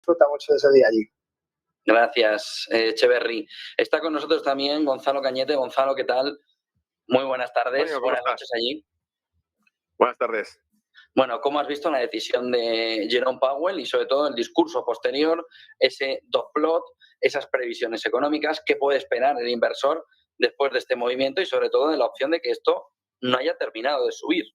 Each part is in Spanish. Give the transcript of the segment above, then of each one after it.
disfruta mucho de ese día allí. Gracias, Echeverry. Está con nosotros también Gonzalo Cañete. Gonzalo, ¿qué tal? Muy buenas tardes, Antonio, ¿cómo buenas estás? noches allí. Buenas tardes. Bueno, ¿cómo has visto la decisión de Jerome Powell y sobre todo el discurso posterior, ese dot plot, esas previsiones económicas? ¿Qué puede esperar el inversor después de este movimiento y sobre todo de la opción de que esto no haya terminado de subir?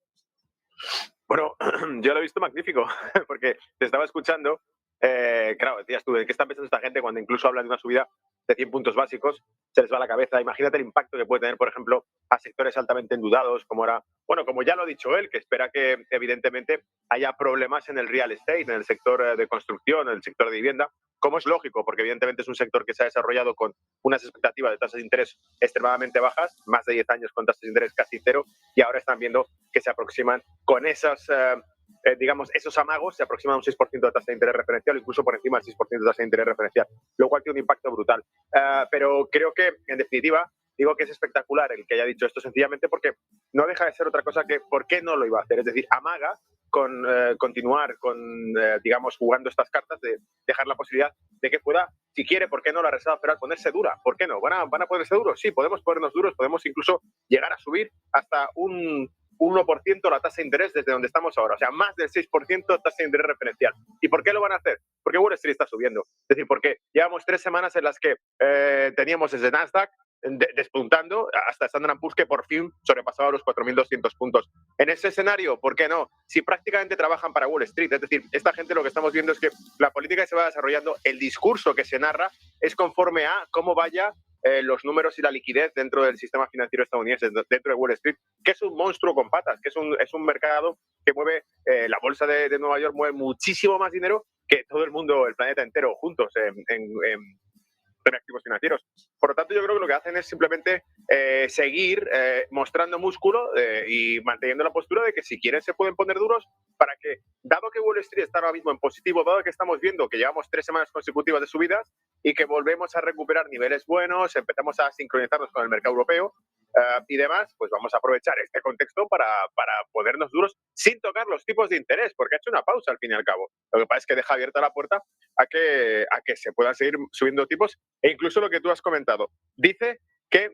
Bueno, yo lo he visto magnífico, porque te estaba escuchando. Claro, decías tú, ¿de qué está pensando esta gente cuando incluso hablan de una subida de 100 puntos básicos? Se les va a la cabeza. Imagínate el impacto que puede tener, por ejemplo, a sectores altamente endeudados, como ya lo ha dicho él, que espera que evidentemente haya problemas en el real estate, en el sector de construcción, en el sector de vivienda, como es lógico, porque evidentemente es un sector que se ha desarrollado con unas expectativas de tasas de interés extremadamente bajas, más de 10 años con tasas de interés casi cero, y ahora están viendo que se aproximan con esas, esos amagos, se aproximan a un 6% de tasa de interés referencial, incluso por encima del 6% de tasa de interés referencial, lo cual tiene un impacto brutal. Pero creo que, en definitiva, digo que es espectacular el que haya dicho esto sencillamente porque no deja de ser otra cosa que ¿por qué no lo iba a hacer? Es decir, amaga con continuar con, jugando estas cartas de dejar la posibilidad de que pueda, si quiere, ¿por qué no la Reserva Federal ponerse dura? ¿Por qué no? ¿Van a ponerse duros? Sí, podemos ponernos duros, podemos incluso llegar a subir hasta un 1% la tasa de interés desde donde estamos ahora, o sea, más del 6% tasa de interés referencial. ¿Y por qué lo van a hacer? Porque Wall Street está subiendo. Es decir, porque llevamos 3 semanas en las que teníamos desde Nasdaq despuntando hasta Standard & Poor's, que por fin sobrepasaba los 4.200 puntos. En ese escenario, ¿por qué no? Si prácticamente trabajan para Wall Street, es decir, esta gente lo que estamos viendo es que la política que se va desarrollando, el discurso que se narra, es conforme a cómo vaya los números y la liquidez dentro del sistema financiero estadounidense, dentro de Wall Street, que es un monstruo con patas, que es un mercado que mueve, la bolsa de Nueva York mueve muchísimo más dinero que todo el mundo, el planeta entero, juntos en activos financieros. Por lo tanto, yo creo que lo que hacen es simplemente seguir mostrando músculo y manteniendo la postura de que si quieren se pueden poner duros para que, dado que Wall Street está ahora mismo en positivo, dado que estamos viendo que llevamos 3 semanas consecutivas de subidas y que volvemos a recuperar niveles buenos, empezamos a sincronizarnos con el mercado europeo, y demás, pues vamos a aprovechar este contexto para ponernos duros sin tocar los tipos de interés, porque ha hecho una pausa al fin y al cabo. Lo que pasa es que deja abierta la puerta a que se puedan seguir subiendo tipos e incluso lo que tú has comentado. Dice que,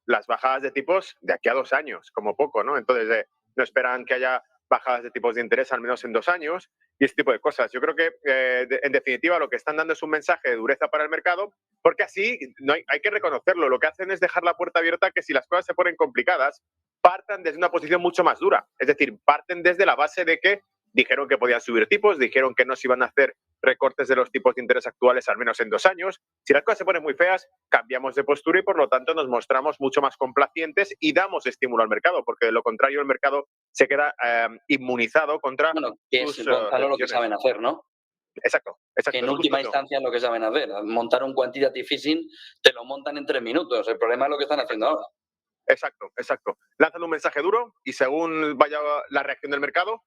las bajadas de tipos de aquí a 2 años, como poco, ¿no? Entonces, no esperan que haya bajadas de tipos de interés al menos en 2 años y este tipo de cosas. Yo creo que, en definitiva, lo que están dando es un mensaje de dureza para el mercado, porque así no hay que reconocerlo. Lo que hacen es dejar la puerta abierta a que si las cosas se ponen complicadas, partan desde una posición mucho más dura. Es decir, parten desde la base de que dijeron que podían subir tipos, dijeron que no se iban a hacer recortes de los tipos de interés actuales al menos en 2 años. Si las cosas se ponen muy feas, cambiamos de postura y por lo tanto nos mostramos mucho más complacientes y damos estímulo al mercado, porque de lo contrario el mercado se queda inmunizado contra que es, Gonzalo, lo que saben hacer, ¿no? Exacto. Que en última instancia es lo que saben hacer. Montar un quantitative easing te lo montan en 3 minutos. El problema es lo que están haciendo ahora. Exacto. Lanzan un mensaje duro y según vaya la reacción del mercado,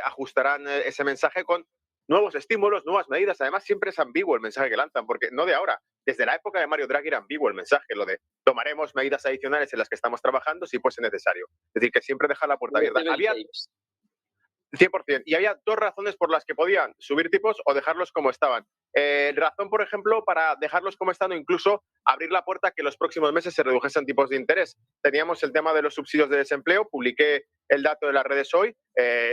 ajustarán ese mensaje con nuevos estímulos, nuevas medidas. Además, siempre es ambiguo el mensaje que lanzan, porque no de ahora. Desde la época de Mario Draghi era ambiguo el mensaje, lo de tomaremos medidas adicionales en las que estamos trabajando si fuese necesario. Es decir, que siempre deja la puerta abierta. 100%. Y había 2 razones por las que podían subir tipos o dejarlos como estaban. Razón, por ejemplo, para dejarlos como están o incluso abrir la puerta a que los próximos meses se redujesen tipos de interés. Teníamos el tema de los subsidios de desempleo, publiqué el dato de las redes hoy,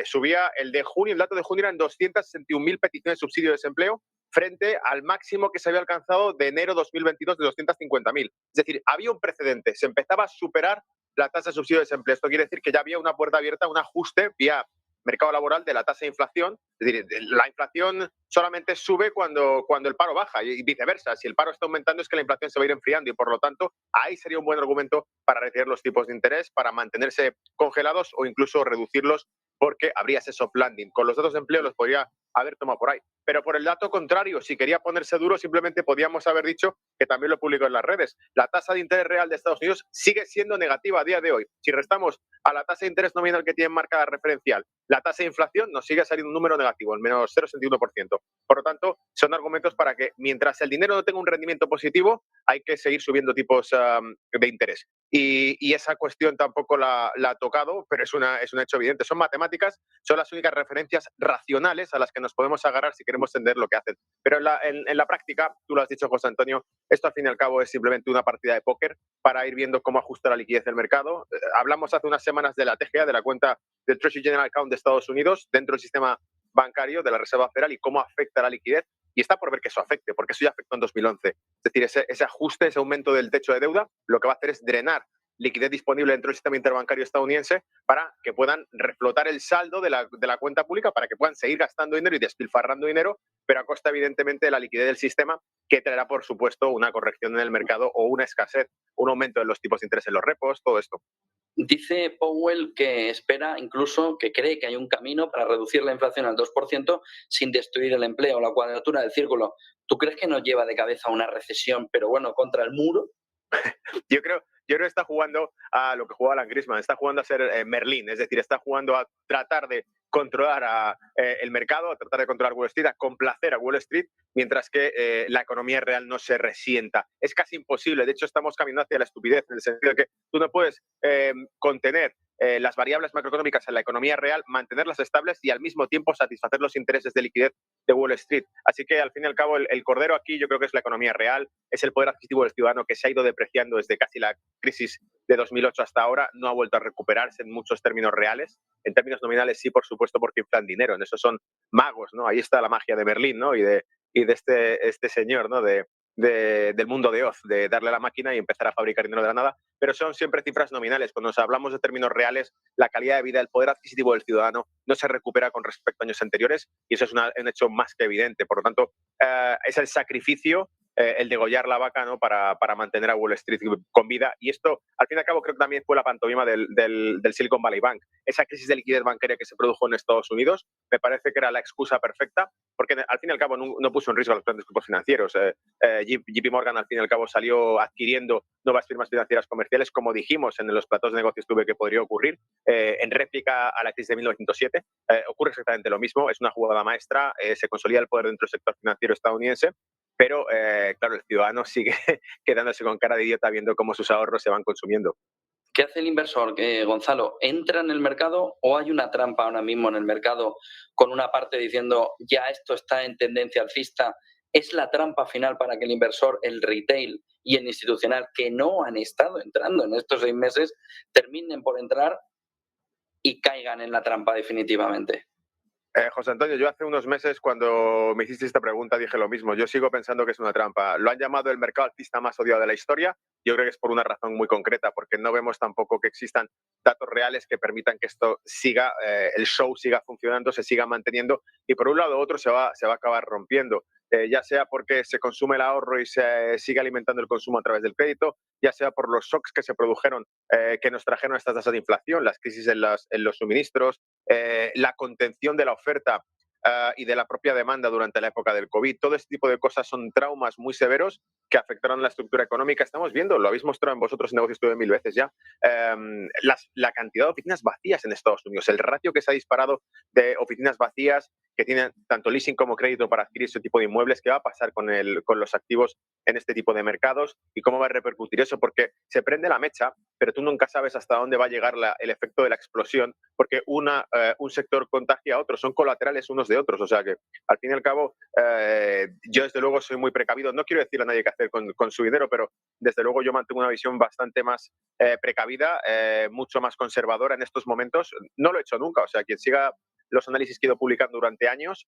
subía el dato de junio eran 261.000 peticiones de subsidio de desempleo frente al máximo que se había alcanzado de enero 2022 de 250.000. Es decir, había un precedente, se empezaba a superar la tasa de subsidio de desempleo. Esto quiere decir que ya había una puerta abierta, un ajuste vía mercado laboral de la tasa de inflación. Es decir, la inflación solamente sube cuando el paro baja y viceversa. Si el paro está aumentando es que la inflación se va a ir enfriando y por lo tanto ahí sería un buen argumento para retirar los tipos de interés, para mantenerse congelados o incluso reducirlos porque habría ese soft landing. Con los datos de empleo los podría haber tomado por ahí. Pero por el dato contrario, si quería ponerse duro, simplemente podíamos haber dicho, que también lo publicó en las redes, la tasa de interés real de Estados Unidos sigue siendo negativa a día de hoy. Si restamos a la tasa de interés nominal que tiene marcada referencial la tasa de inflación, nos sigue saliendo un número negativo, el menos 0,61%. Por lo tanto, son argumentos para que mientras el dinero no tenga un rendimiento positivo, hay que seguir subiendo tipos de interés. Y esa cuestión tampoco la ha tocado, pero es un hecho evidente. Son matemáticas, son las únicas referencias racionales a las que nos podemos agarrar si queremos entender lo que hacen. Pero en la práctica, tú lo has dicho, José Antonio, esto al fin y al cabo es simplemente una partida de póker para ir viendo cómo ajusta la liquidez del mercado. Hablamos hace unas semanas de la TGA, de la cuenta del Treasury General Account de Estados Unidos, dentro del sistema bancario de la Reserva Federal y cómo afecta la liquidez. Y está por ver que eso afecte, porque eso ya afectó en 2011. Es decir, ese ajuste, ese aumento del techo de deuda, lo que va a hacer es drenar liquidez disponible dentro del sistema interbancario estadounidense para que puedan reflotar el saldo de la cuenta pública, para que puedan seguir gastando dinero y despilfarrando dinero, pero a costa, evidentemente, de la liquidez del sistema, que traerá, por supuesto, una corrección en el mercado o una escasez, un aumento de los tipos de interés en los repos, todo esto. Dice Powell que espera, incluso que cree que hay un camino para reducir la inflación al 2% sin destruir el empleo, la cuadratura del círculo. ¿Tú crees que nos lleva de cabeza a una recesión, pero bueno, contra el muro? Yo creo que está jugando a lo que jugaba Alan Griezmann, está jugando a ser Merlín, es decir, está jugando a tratar de controlar el mercado, a tratar de controlar Wall Street, a complacer a Wall Street, mientras que la economía real no se resienta. Es casi imposible, de hecho estamos caminando hacia la estupidez, en el sentido de que tú no puedes contener las variables macroeconómicas en la economía real, mantenerlas estables y al mismo tiempo satisfacer los intereses de liquidez de Wall Street. Así que al fin y al cabo el cordero aquí yo creo que es la economía real, es el poder adquisitivo del ciudadano que se ha ido depreciando desde casi la crisis de 2008 hasta ahora, no ha vuelto a recuperarse en muchos términos reales. En términos nominales sí, por supuesto, porque inflan dinero, en eso son magos, ¿no? Ahí está la magia de Berlín, ¿no? Y de este señor, ¿no? Del mundo de Oz, de darle a la máquina y empezar a fabricar dinero de la nada, pero son siempre cifras nominales. Cuando nos hablamos de términos reales, la calidad de vida, el poder adquisitivo del ciudadano no se recupera con respecto a años anteriores y eso es un hecho más que evidente. Por lo tanto, es el sacrificio, el degollar la vaca, ¿no? para mantener a Wall Street con vida. Y esto, al fin y al cabo, creo que también fue la pantomima del Silicon Valley Bank. Esa crisis de liquidez bancaria que se produjo en Estados Unidos me parece que era la excusa perfecta, porque al fin y al cabo no puso en riesgo a los grandes grupos financieros. JP Morgan, al fin y al cabo, salió adquiriendo nuevas firmas financieras comerciales, como dijimos en los platos de negocios que podría ocurrir, en réplica a la crisis de 1907. Ocurre exactamente lo mismo, es una jugada maestra, se consolida el poder dentro del sector financiero estadounidense, pero claro, el ciudadano sigue quedándose con cara de idiota viendo cómo sus ahorros se van consumiendo. ¿Qué hace el inversor, Gonzalo? ¿Entra en el mercado o hay una trampa ahora mismo en el mercado con una parte diciendo ya esto está en tendencia alcista? ¿Es la trampa final para que el inversor, el retail y el institucional, que no han estado entrando en estos 6 meses, terminen por entrar y caigan en la trampa definitivamente? José Antonio, yo hace unos meses cuando me hiciste esta pregunta dije lo mismo. Yo sigo pensando que es una trampa. Lo han llamado el mercado alcista más odiado de la historia. Yo creo que es por una razón muy concreta, porque no vemos tampoco que existan datos reales que permitan que esto siga, el show siga funcionando, se siga manteniendo y por un lado u otro se va a acabar rompiendo. Ya sea porque se consume el ahorro y se sigue alimentando el consumo a través del crédito, ya sea por los shocks que se produjeron, que nos trajeron estas tasas de inflación, las crisis en los suministros, la contención de la oferta y de la propia demanda durante la época del COVID. Todo este tipo de cosas son traumas muy severos que afectaron la estructura económica. Estamos viendo, lo habéis mostrado en vosotros en negocios tuve 1000 veces ya, la cantidad de oficinas vacías en Estados Unidos, el ratio que se ha disparado de oficinas vacías que tienen tanto leasing como crédito para adquirir este tipo de inmuebles. ¿Qué va a pasar con los activos en este tipo de mercados y cómo va a repercutir eso? Porque se prende la mecha, pero tú nunca sabes hasta dónde va a llegar el efecto de la explosión, porque un sector contagia a otro, son colaterales unos de otros. O sea que, al fin y al cabo, yo desde luego soy muy precavido. No quiero decir a nadie qué hacer con su dinero, pero desde luego yo mantengo una visión bastante más precavida, mucho más conservadora en estos momentos. No lo he hecho nunca. O sea, quien siga los análisis que he ido publicando durante años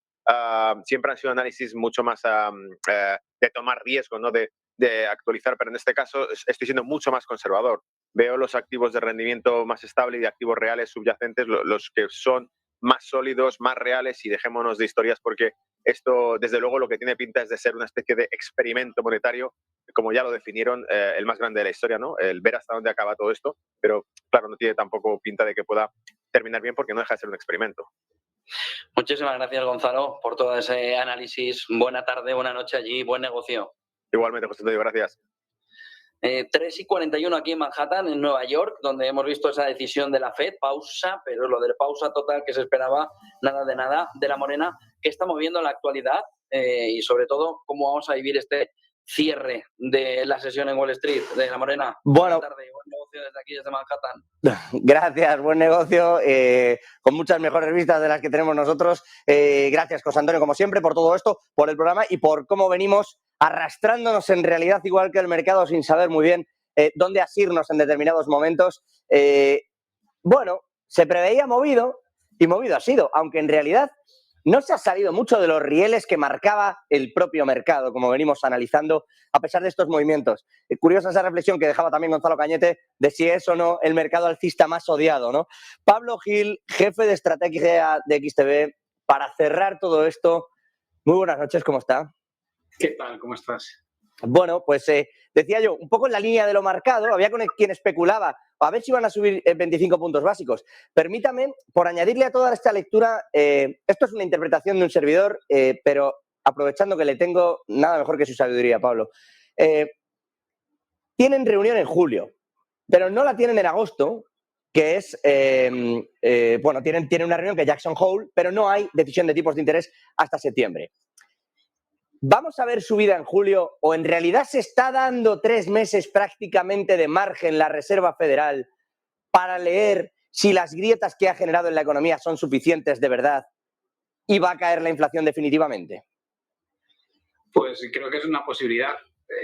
siempre han sido análisis mucho más de tomar riesgo, ¿no? de actualizar, pero en este caso estoy siendo mucho más conservador. Veo los activos de rendimiento más estable y de activos reales subyacentes, los que son más sólidos, más reales, y dejémonos de historias, porque esto, desde luego, lo que tiene pinta es de ser una especie de experimento monetario, como ya lo definieron, el más grande de la historia, ¿no? El ver hasta dónde acaba todo esto, pero claro, no tiene tampoco pinta de que pueda terminar bien porque no deja de ser un experimento. Muchísimas gracias, Gonzalo, por todo ese análisis. Buena tarde, buena noche allí, buen negocio. Igualmente, José Antonio, gracias. 3:41 aquí en Manhattan, en Nueva York, donde hemos visto esa decisión de la FED, pausa, pero lo de pausa total que se esperaba, nada de nada, de la Morena, que está moviendo la actualidad. y sobre todo cómo vamos a vivir este cierre de la sesión en Wall Street de La Morena. Bueno, buenas tardes, buen negocio desde aquí, desde Manhattan. Gracias, buen negocio, con muchas mejores vistas de las que tenemos nosotros. Gracias, José Antonio, como siempre, por todo esto, por el programa y por cómo venimos arrastrándonos en realidad igual que el mercado sin saber muy bien dónde asirnos en determinados momentos. Bueno, se preveía movido y movido ha sido, aunque en realidad no se ha salido mucho de los rieles que marcaba el propio mercado, como venimos analizando, a pesar de estos movimientos. Curiosa esa reflexión que dejaba también Gonzalo Cañete de si es o no el mercado alcista más odiado, ¿no? Pablo Gil, jefe de estrategia de XTB, para cerrar todo esto, muy buenas noches, ¿cómo está? ¿Qué tal? ¿Cómo estás? Bueno, pues decía yo, un poco en la línea de lo marcado, había quien especulaba a ver si iban a subir 25 puntos básicos. Permítame, por añadirle a toda esta lectura, esto es una interpretación de un servidor, pero aprovechando que le tengo nada mejor que su sabiduría, Pablo. Tienen reunión en julio, pero no la tienen en agosto, que es, bueno, tienen una reunión que es Jackson Hole, pero no hay decisión de tipos de interés hasta septiembre. ¿Vamos a ver subida en julio o en realidad se está dando 3 meses prácticamente de margen la Reserva Federal para leer si las grietas que ha generado en la economía son suficientes de verdad y va a caer la inflación definitivamente? Pues creo que es una posibilidad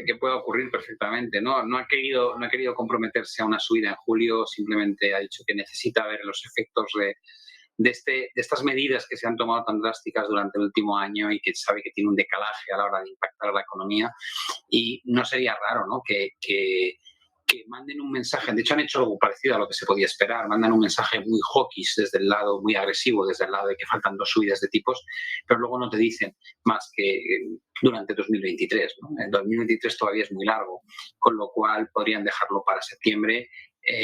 que pueda ocurrir perfectamente, ¿no? No ha querido comprometerse a una subida en julio, simplemente ha dicho que necesita ver los efectos de estas medidas que se han tomado tan drásticas durante el último año y que sabe que tiene un decalaje a la hora de impactar a la economía. Y no sería raro, ¿no?, que manden un mensaje. De hecho, han hecho algo parecido a lo que se podía esperar. Mandan un mensaje muy hawkish desde el lado, muy agresivo desde el lado de que faltan 2 subidas de tipos, pero luego no te dicen más que durante 2023, ¿no? En 2023 todavía es muy largo, con lo cual podrían dejarlo para septiembre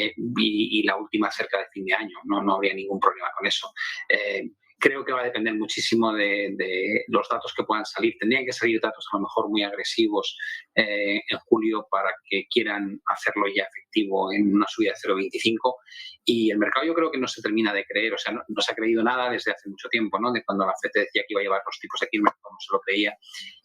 y la última cerca de fin de año. No habría ningún problema con eso. Creo que va a depender muchísimo de los datos que puedan salir. Tendrían que salir datos a lo mejor muy agresivos en julio para que quieran hacerlo ya efectivo en una subida de 0,25. Y el mercado yo creo que no se termina de creer. O sea, no se ha creído nada desde hace mucho tiempo, ¿no? De cuando la FED decía que iba a llevar los tipos aquí, el mercado no se lo creía.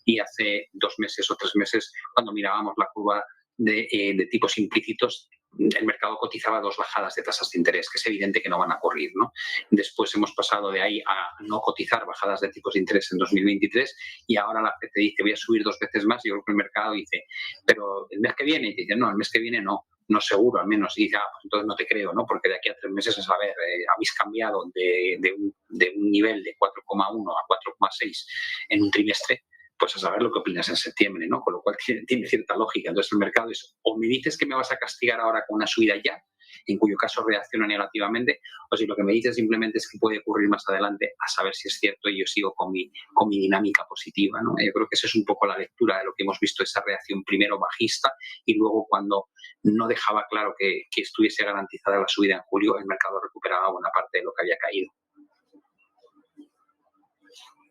Y hace 2 meses o 3 meses, cuando mirábamos la curva de tipos implícitos, el mercado cotizaba 2 bajadas de tasas de interés, que es evidente que no van a ocurrir, ¿no? Después hemos pasado de ahí a no cotizar bajadas de tipos de interés en 2023 y ahora la FED te dice voy a subir 2 veces más y yo creo que el mercado dice, pero el mes que viene, y te dice, no, el mes que viene no seguro al menos, y dice, pues entonces no te creo, ¿no? Porque de aquí a 3 meses es, a ver, habéis cambiado de un nivel de 4,1 a 4,6 en un trimestre, pues a saber lo que opinas en septiembre, ¿no? Con lo cual tiene cierta lógica. Entonces el mercado es, o me dices que me vas a castigar ahora con una subida ya, en cuyo caso reacciona negativamente, o si lo que me dices simplemente es que puede ocurrir más adelante, a saber si es cierto y yo sigo con mi dinámica positiva, ¿no? Yo creo que esa es un poco la lectura de lo que hemos visto, esa reacción primero bajista y luego cuando no dejaba claro que estuviese garantizada la subida en julio, el mercado recuperaba buena parte de lo que había caído.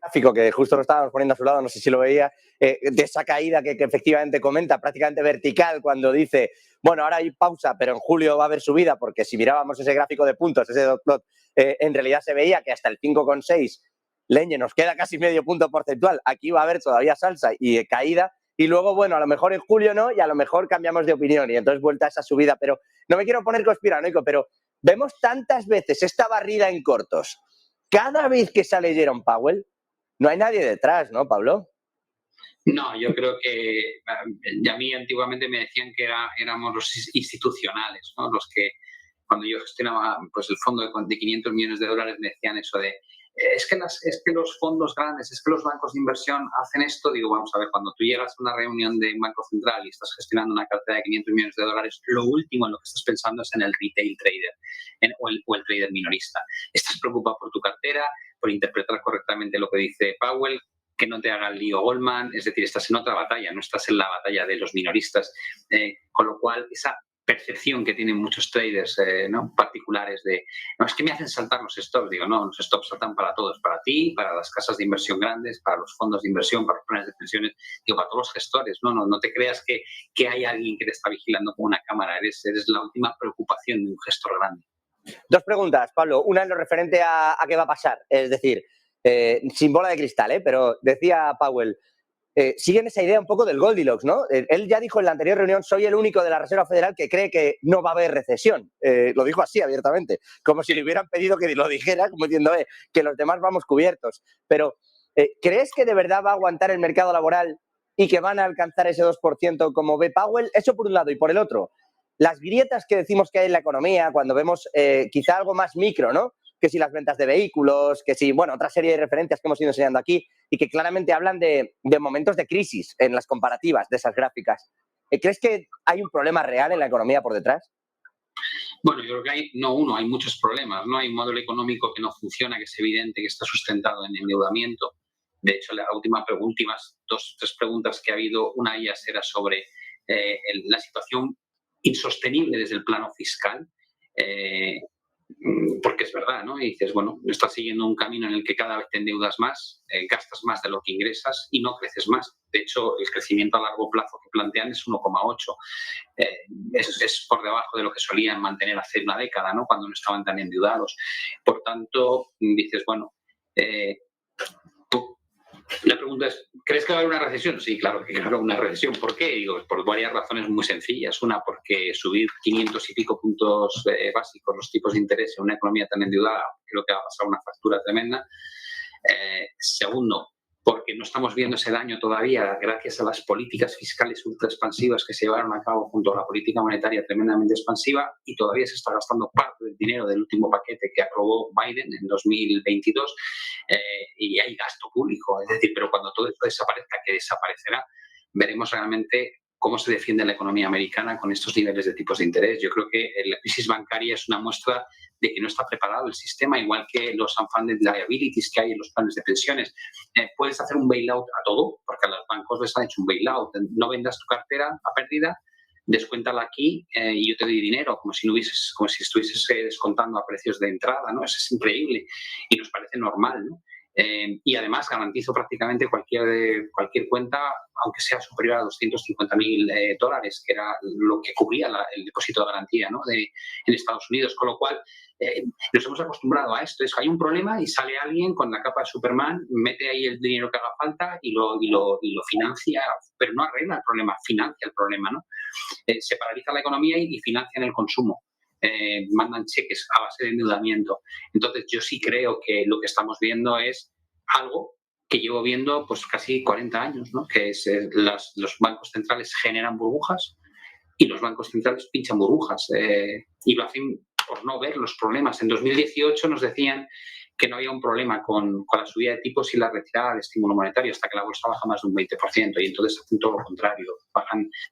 Gráfico que justo lo estábamos poniendo a su lado, no sé si lo veía, de esa caída que efectivamente comenta, prácticamente vertical, cuando dice, bueno, ahora hay pausa, pero en julio va a haber subida, porque si mirábamos ese gráfico de puntos, ese dot plot, en realidad se veía que hasta el 5,6, leñe, nos queda casi medio punto porcentual, aquí va a haber todavía salsa y caída, y luego, bueno, a lo mejor en julio no, y a lo mejor cambiamos de opinión, y entonces vuelta a esa subida, pero no me quiero poner conspiranoico, pero vemos tantas veces esta barrida en cortos, cada vez que sale Jerome Powell, no hay nadie detrás, ¿no, Pablo? No, yo creo que a mí antiguamente me decían que éramos los institucionales, ¿no? Los que cuando yo gestionaba pues el fondo de 500 millones de dólares me decían eso de es que los fondos grandes, es que los bancos de inversión hacen esto. Digo, vamos a ver, cuando tú llegas a una reunión de un banco central y estás gestionando una cartera de 500 millones de dólares, lo último en lo que estás pensando es en el retail trader o el trader minorista. Estás preocupado por tu cartera, por interpretar correctamente lo que dice Powell, que no te haga el lío Goldman, es decir, estás en otra batalla, no estás en la batalla de los minoristas, con lo cual esa percepción que tienen muchos traders ¿no? particulares de, no, es que me hacen saltar los stops. Digo, no, los stops saltan para todos, para ti, para las casas de inversión grandes, para los fondos de inversión, para los planes de pensiones, digo, para todos los gestores. No te creas que hay alguien que te está vigilando con una cámara, eres la última preocupación de un gestor grande. 2 preguntas, Pablo. Una en lo referente a qué va a pasar, es decir, sin bola de cristal, pero decía Powell, siguen esa idea un poco del Goldilocks, ¿no? Él ya dijo en la anterior reunión, soy el único de la Reserva Federal que cree que no va a haber recesión. Lo dijo así abiertamente, como si le hubieran pedido que lo dijera, como diciendo, que los demás vamos cubiertos. Pero, ¿crees que de verdad va a aguantar el mercado laboral y que van a alcanzar ese 2% como ve Powell? Eso por un lado. Y por el otro, las grietas que decimos que hay en la economía, cuando vemos quizá algo más micro, ¿no? Que si las ventas de vehículos, que si, bueno, otra serie de referencias que hemos ido enseñando aquí y que claramente hablan de momentos de crisis en las comparativas de esas gráficas. ¿Crees que hay un problema real en la economía por detrás? Bueno, yo creo que hay muchos problemas, ¿no? Hay un modelo económico que no funciona, que es evidente, que está sustentado en endeudamiento. De hecho, las últimas 2-3 preguntas que ha habido, una de ellas era sobre la situación insostenible desde el plano fiscal. Porque es verdad, ¿no? Y dices, bueno, estás siguiendo un camino en el que cada vez te endeudas más, gastas más de lo que ingresas y no creces más. De hecho, el crecimiento a largo plazo que plantean es 1,8. Es por debajo de lo que solían mantener hace una década, ¿no? Cuando no estaban tan endeudados. Por tanto, dices, bueno, la pregunta es, ¿crees que va a haber una recesión? Sí, claro que va a haber una recesión. ¿Por qué? Digo, por varias razones muy sencillas. Una, porque subir 500 y pico puntos básicos los tipos de interés en una economía tan endeudada, creo que va a pasar una factura tremenda. Segundo, porque no estamos viendo ese daño todavía gracias a las políticas fiscales ultra expansivas que se llevaron a cabo junto a la política monetaria tremendamente expansiva, y todavía se está gastando parte del dinero del último paquete que aprobó Biden en 2022 y hay gasto público. Es decir, pero cuando todo esto desaparezca, que desaparecerá, veremos realmente cómo se defiende la economía americana con estos niveles de tipos de interés. Yo creo que la crisis bancaria es una muestra de que no está preparado el sistema, igual que los unfunded liabilities que hay en los planes de pensiones. Puedes hacer un bailout a todo, porque a los bancos les han hecho un bailout. No vendas tu cartera a pérdida, descuéntala aquí y yo te doy dinero, como si estuvieses descontando a precios de entrada, ¿no? Eso es increíble y nos parece normal, ¿no? Y además garantizo prácticamente cualquier cuenta, aunque sea superior a $250,000, que era lo que cubría el depósito de garantía, ¿no? en Estados Unidos, con lo cual nos hemos acostumbrado a esto. Hay un problema y sale alguien con la capa de Superman, mete ahí el dinero que haga falta y lo financia, pero no arregla el problema, financia el problema, ¿no? Se paraliza la economía y financian el consumo. Mandan cheques a base de endeudamiento. Entonces, yo sí creo que lo que estamos viendo es algo que llevo viendo pues casi 40 años, ¿no? Que es los bancos centrales generan burbujas y los bancos centrales pinchan burbujas y lo hacen por no ver los problemas. En 2018 nos decían que no había un problema con la subida de tipos y la retirada de estímulo monetario hasta que la bolsa baja más de un 20%, y entonces hacen todo lo contrario.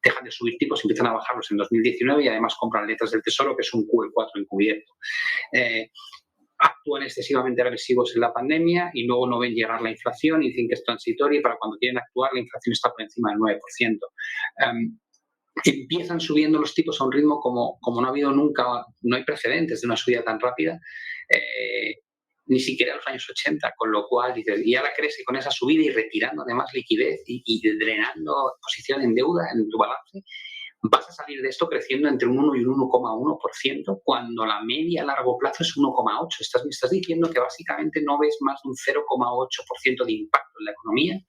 Dejan de subir tipos, empiezan a bajarlos en 2019 y además compran letras del Tesoro, que es un QE4 encubierto. Actúan excesivamente agresivos en la pandemia y luego no ven llegar la inflación y dicen que es transitoria, y para cuando quieren actuar la inflación está por encima del 9%. Empiezan subiendo los tipos a un ritmo como no ha habido nunca, no hay precedentes de una subida tan rápida, ni siquiera en los años 80, con lo cual dices, y ahora crees que con esa subida y retirando además liquidez y drenando posición en deuda en tu balance, vas a salir de esto creciendo entre un 1 y un 1,1%, cuando la media a largo plazo es 1,8%. Me estás diciendo que básicamente no ves más de un 0,8% de impacto en la economía,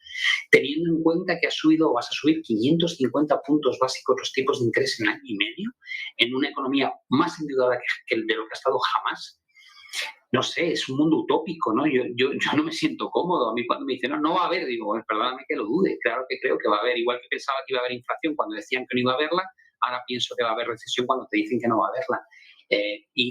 teniendo en cuenta que vas a subir 550 puntos básicos los tipos de interés en año y medio, en una economía más endeudada que de lo que ha estado jamás. No sé, es un mundo utópico, ¿no? Yo no me siento cómodo. A mí cuando me dicen, no va a haber, digo, perdóname que lo dude, claro que creo que va a haber. Igual que pensaba que iba a haber inflación cuando decían que no iba a haberla, ahora pienso que va a haber recesión cuando te dicen que no va a haberla. Y